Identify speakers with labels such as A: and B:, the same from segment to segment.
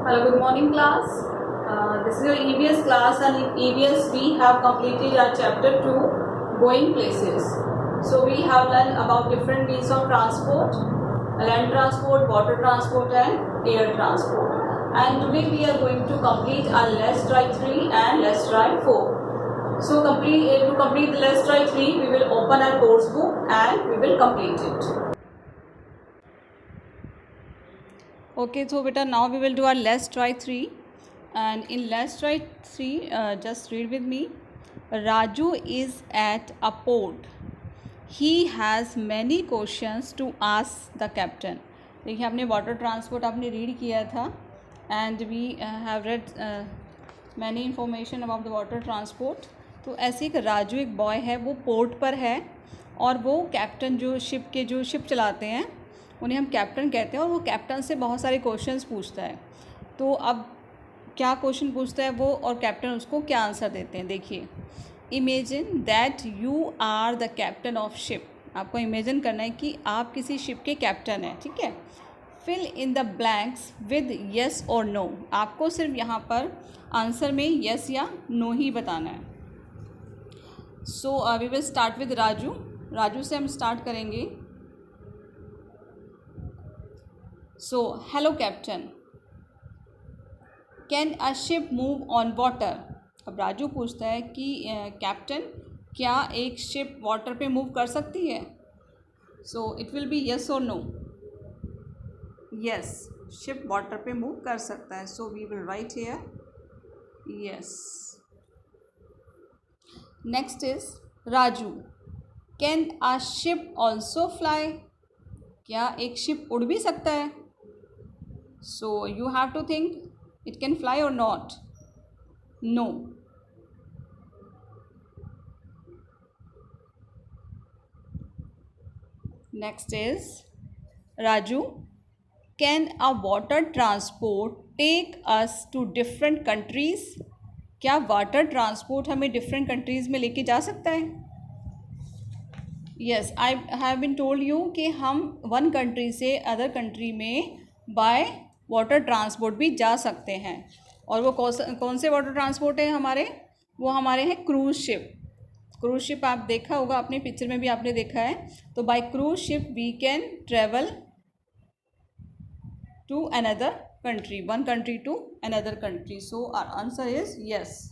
A: Hello, good morning class. This is your EVS class, and in EVS we have completed our chapter 2, going places. So we have learned about different means of transport, land transport, water transport and air transport. And today we are going to complete our Let's Try 3 and Let's Try 4. So to complete the Let's Try 3, we will open our course book and we will complete it. Okay, so beta, now we will do our Let's Try 3, and in Let's Try 3, just read with me. Raju is at a port. He has many questions to ask the captain. देखिए आपने water transport आपने read किया था, and we have read many information about the water transport. तो ऐसे एक राजू एक boy है, वो पोर्ट पर है और वो कैप्टन जो शिप चलाते हैं उन्हें हम कैप्टन कहते हैं, और वो कैप्टन से बहुत सारे क्वेश्चंस पूछता है. तो अब क्या क्वेश्चन पूछता है वो, और कैप्टन उसको क्या आंसर देते हैं. देखिए, imagine that you are the captain of ship. आपको इमेजिन करना है कि आप किसी शिप के कैप्टन हैं, ठीक है. Fill in the blanks with yes और नो. आपको सिर्फ यहाँ पर आंसर में येस या नो ही बताना है. So we will start with Raju से हम स्टार्ट करेंगे. So, hello captain, can a ship move on water? अब राजू पूछता है कि कैप्टन, क्या एक शिप वाटर पे मूव कर सकती है. So it will be yes और नो. यस, शिप वाटर पे मूव कर सकता है. So we will write here yes. Next is Raju, can a ship also fly? क्या एक शिप उड़ भी सकता है. So you have to think it can fly or not. No. Next is Raju, can a water transport take us to different countries? क्या water transport हमें different countries में लेके जा सकता है. Yes, I have been told you कि हम one country से अदर कंट्री में बाय वाटर ट्रांसपोर्ट भी जा सकते हैं. और वो कौन से वाटर ट्रांसपोर्ट है हमारे, वो हमारे हैं क्रूज़ शिप. आप देखा होगा, अपने पिक्चर में भी आपने देखा है. तो by cruise ship we can travel to another country, one country to another country. So our answer is yes.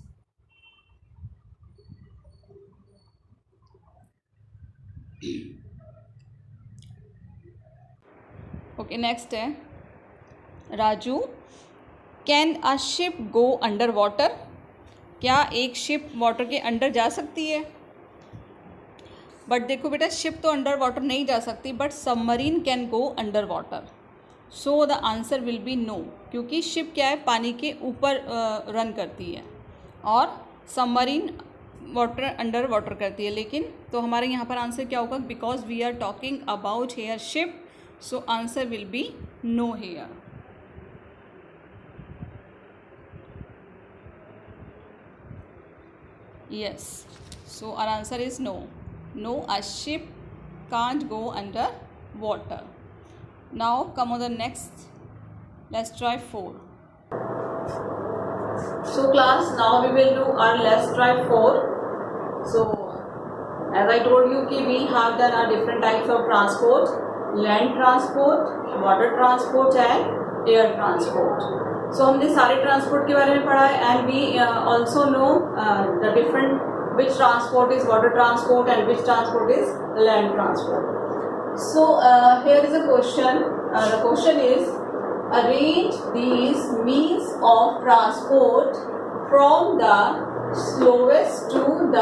A: Okay, next है Raju, can a ship go under water? क्या एक शिप वाटर के अंडर जा सकती है. बट देखो बेटा, ship तो अंडर वाटर नहीं जा सकती, but submarine can go under water. So the answer will be no, क्योंकि शिप क्या है, पानी के ऊपर रन करती है और सबमरीन अंडर वाटर करती है. लेकिन तो हमारे यहाँ पर आंसर क्या होगा, because we are talking about hair ship, so answer will be no hair. Yes, so our answer is no. No, a ship can't go under water. Now come on the next. Let's try 4. So class, now we will do our Let's Try 4. So as I told you कि we have done our different types of transport: land transport, water transport and air transport. So हमने सारे transport के बारे में पढ़ा है, and we also know the different which transport is water transport and which transport is land transport. So here is a question. The question is arrange these means of transport from the slowest to the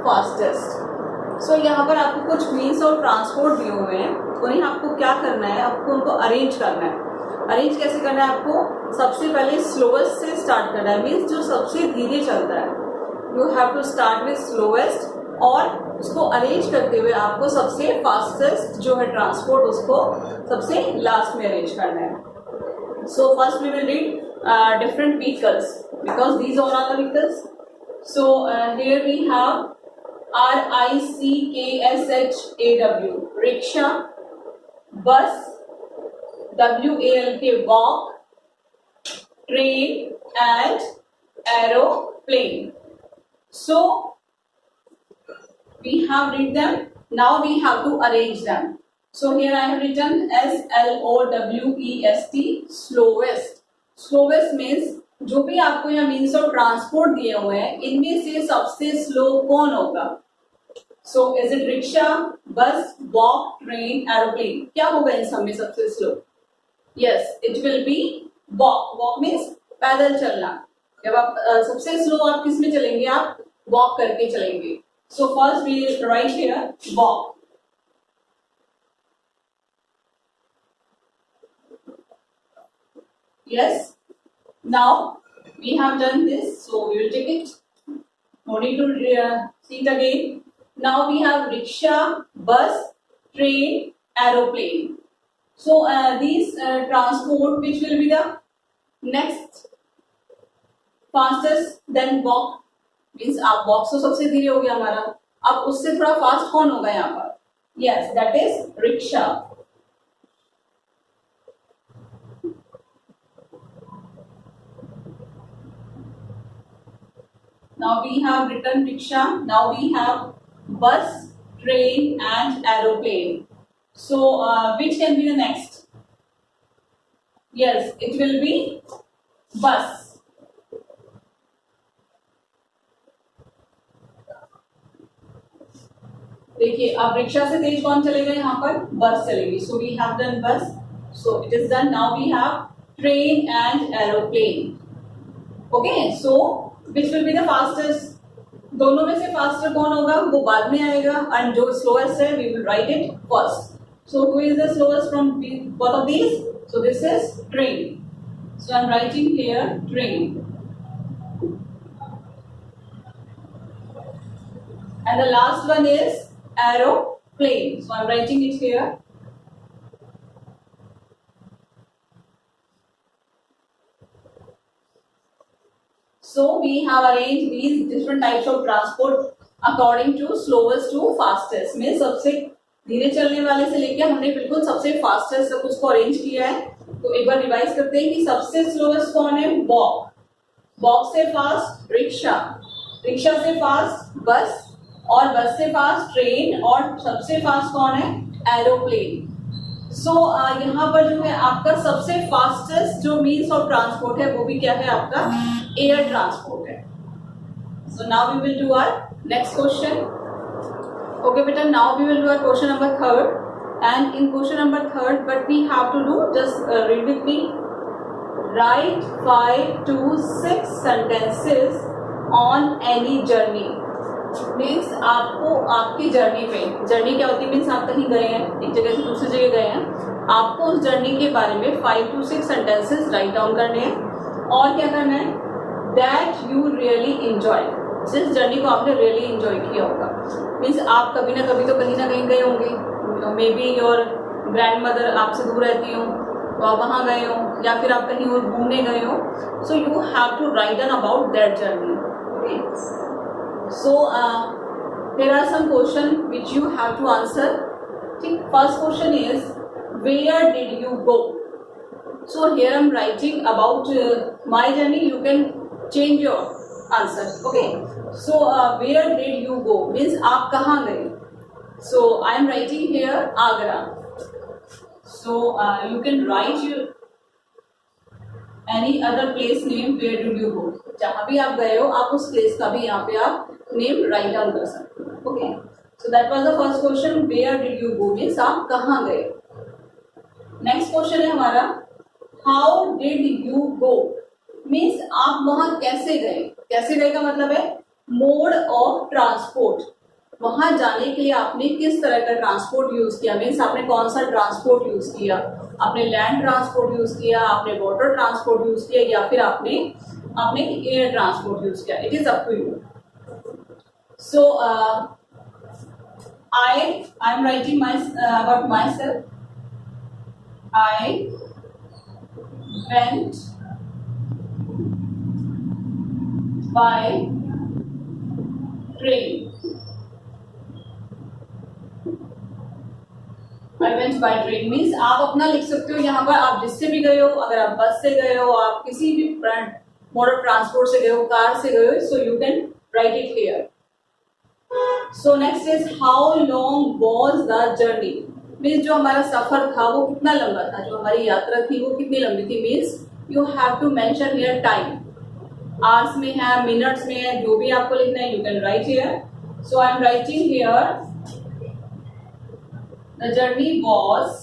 A: fastest. So यहाँ पर आपको कुछ means of transport दिए हुए हैं, उन्हें आपको क्या करना है, आपको उनको अरेंज करना है. अरेंज कैसे करना है, आपको सबसे पहले स्लोवेस्ट से स्टार्ट करना है, मीन्स जो सबसे धीरे चलता है. You have to start with slowest, और उसको अरेंज करते हुए आपको सबसे फास्टेस्ट जो है ट्रांसपोर्ट, उसको सबसे लास्ट में अरेंज करना है. So first we will read different vehicles, because these all are the vehicles. So here we have RICKSHAW, rickshaw. Bus, WALK, walk. train and aeroplane. So we have read them. Now we have to arrange them. So here I have written SLOWEST, slowest. Slowest means जो भी आपको यहाँ means of transport दिए हुए हैं इनमें से सबसे स्लो कौन होगा. सो इज इट रिक्शा, बस, वॉक, ट्रेन, एरोप्लेन? क्या होगा इन सब में सबसे slow? Yes, it will B walk. Walk means पैदल चलना. जब आप सबसे स्लो आप किस में चलेंगे? आप वॉक करके चलेंगे. So first we write here walk. Yes, now we have done this, so we will take it. No need to see it again. Now we have rickshaw, bus, train, aeroplane. So these transport, which will be the next fastest than walk? Means आप walk तो सबसे धीरे हो गया हमारा. अब उससे थोड़ा फास्ट कौन होगा यहाँ पर? Yes, that is rickshaw. Now we have written rickshaw. Now we have bus, train, and aeroplane. So which can be the next? Yes, it will be bus. देखिए अब रिक्शा से तेज कौन चलेगा? यहाँ पर बस चलेगी. So we have done bus. So it is done. Now we have train and aeroplane. Okay, so which will be the fastest? दोनों में से फास्टर कौन होगा वो बाद में आएगा, एंड जो स्लोएस्ट है we will write it first. So who is the slowest from both of these? So this is train. So I'm writing here train. And the last one is aeroplane. So I'm writing it here. So we have arranged these different types of transport according to slowest to fastest. में सबसे धीरे चलने वाले से लेके हमने बिल्कुल सबसे फास्टेस्ट तक उसको अरेंज किया है. तो एक बार रिवाइज करते हैं कि सबसे स्लोएस्ट कौन है? वॉक. वॉक से फास्ट रिक्शा, रिक्शा से फास्ट बस, और बस से फास्ट ट्रेन, और सबसे फास्ट कौन है? एरोप्लेन. सो यहाँ पर जो है आपका सबसे फास्टेस्ट जो मीन्स ऑफ ट्रांसपोर्ट है वो भी क्या है? आपका एयर ट्रांसपोर्ट है. So now we will do our next question. Okay बेटा, now we will do our question number 3rd. And in question number 3rd but we have to do just read with me. Write 5 to 6 sentences on any journey. Means आपको आपकी journey पे, journey क्या होती है? Means आप कहीं गए हैं, एक जगह से दूसरी जगह गए हैं, आपको उस जर्नी के बारे में 5 to 6 सेंटेंसेस राइट डाउन करने हैं. और क्या करना है? That you really enjoy. जिस जर्नी को आपने रियली इंजॉय किया होगा. मीन्स आप कभी ना कभी तो कहीं ना कहीं गए होंगे. May be your grand mother आपसे दूर रहती हो तो आप वहाँ गए हो, या फिर आप कहीं और घूमने गए हो. So you have to write down about that journey. Okay, so there are some question which you have to answer. ठीक, first question is where did you go? So here I'm writing about my journey. You can change your answer. Okay, so where did you go means आप कहाँ गए? So I am writing here Agra. So you can write your any other place name. Where did you go? जहाँ भी आप गए हो आप उस प्लेस का भी यहाँ पे आप नेम राइट डाउन कर सकते हो. Okay, so that was the first question. Where did you go means आप कहाँ गए. नेक्स्ट क्वेश्चन है हमारा how did you go means आप वहां कैसे गए. कैसे गए का मतलब है मोड ऑफ ट्रांसपोर्ट. वहां जाने के लिए आपने किस तरह का ट्रांसपोर्ट यूज किया. मीन्स आपने कौन सा ट्रांसपोर्ट यूज किया. आपने लैंड ट्रांसपोर्ट यूज किया, आपने वाटर ट्रांसपोर्ट यूज किया, या फिर आपने एयर ट्रांसपोर्ट यूज किया. It is up to you. So I'm writing about myself. I went by train. I went by train means आप अपना लिख सकते हो यहाँ पर, आप जिससे भी गए हो, अगर आप बस से गए हो, आप किसी भी मोड ऑफ ट्रांसपोर्ट से गए हो, कार से गए हो, so you can write it here. So next is how long was the journey. Means जो हमारा सफर था वो कितना लंबा था, जो हमारी यात्रा थी वो कितनी लंबी थी. Means you have to mention here time. Hours में है, मिनट्स में है, जो भी आपको लिखना है you can write here. So I am writing here the journey was,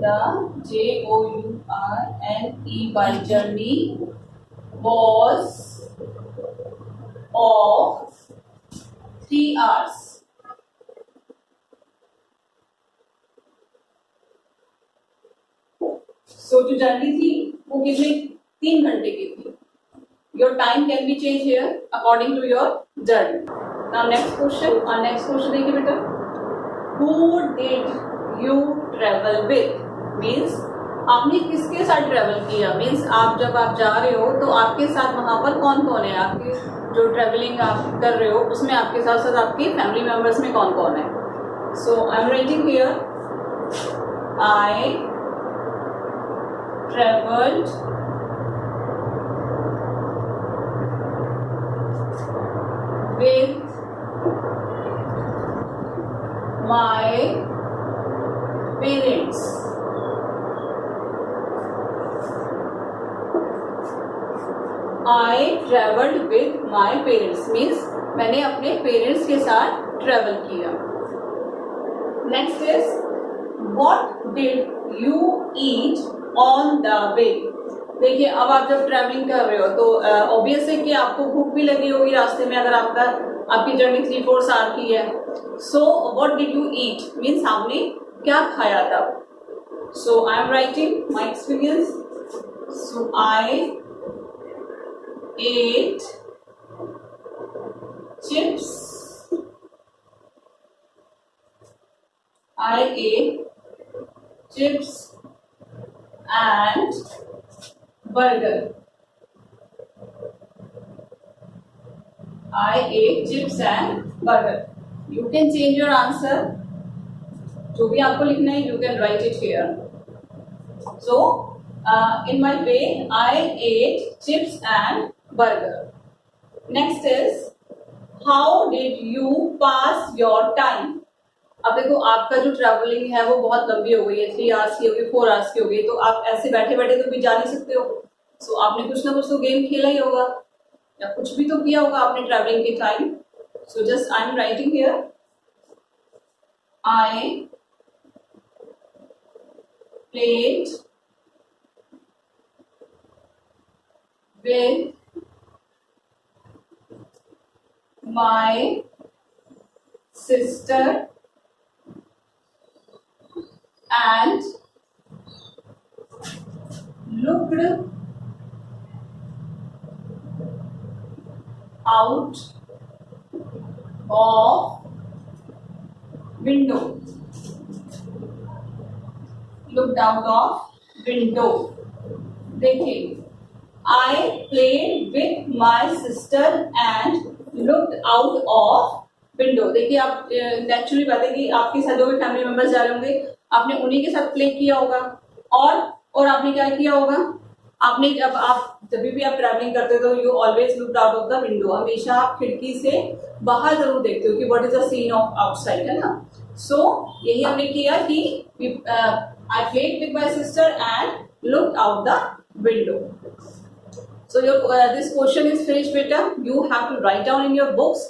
A: the journey journey was of 3 hours. So जो जर्नी थी वो कितने 3 घंटे की थी. Your time can be changed here according to your journey. Now next question, और next question देखिए बेटा. Who did you travel with? Means आपने किसके साथ ट्रेवल किया. मीन्स आप जब आप जा रहे हो तो आपके साथ वहां पर कौन कौन है, आपकी जो ट्रेवलिंग आप कर रहे हो उसमें आपके साथ साथ आपके फैमिली मेंबर्स में कौन कौन है. So I am writing here I travelled with my parents. I traveled with my parents means मैंने अपने पेरेंट्स के साथ ट्रेवल किया. Next is what did you eat on the way. देखिए अब आप जब ट्रैवलिंग कर रहे हो तो ऑब्वियस है कि आपको भूख भी लगी होगी रास्ते में, अगर आपकी जर्नी 3-4 आवर की है. So what did you eat means आपने क्या खाया था. So I am writing my experience. So I ate chips. I ate chips and burger. I ate chips and burger. You can change your answer. जो भी आपको लिखना है, you can write it here. So, in my way, I ate chips and burger. Next is, how did you pass your time? अब देखो आपका जो travelling है वो बहुत लंबी हो गई है, 3 आवर्स की हो गई, 4 आवर्स की हो गई, तो आप ऐसे बैठे बैठे तो भी जा नहीं सकते हो. सो आपने कुछ ना कुछ तो गेम खेला ही होगा या कुछ भी तो किया होगा आपने ट्रैवलिंग के time. So just I am writing here I played with my sister and looked out of window. Looked out of window. देखिए I played with my sister and looked out of window. देखिए आप naturally बात है कि आपके साथ जो भी फैमिली मेंबर्स जा रहे होंगे आपने उन्हीं के साथ प्ले किया होगा और आपने क्या किया होगा, आपने जब भी आप ट्रैवलिंग करते हो तो you always looked out of the window. हमेशा आप खिड़की से बाहर जरूर देखते हो कि what is the scene of outside, है ना. सो यही हमने किया कि I played with my sister and looked out the window. So this question is finished, beta. You have to write down in your books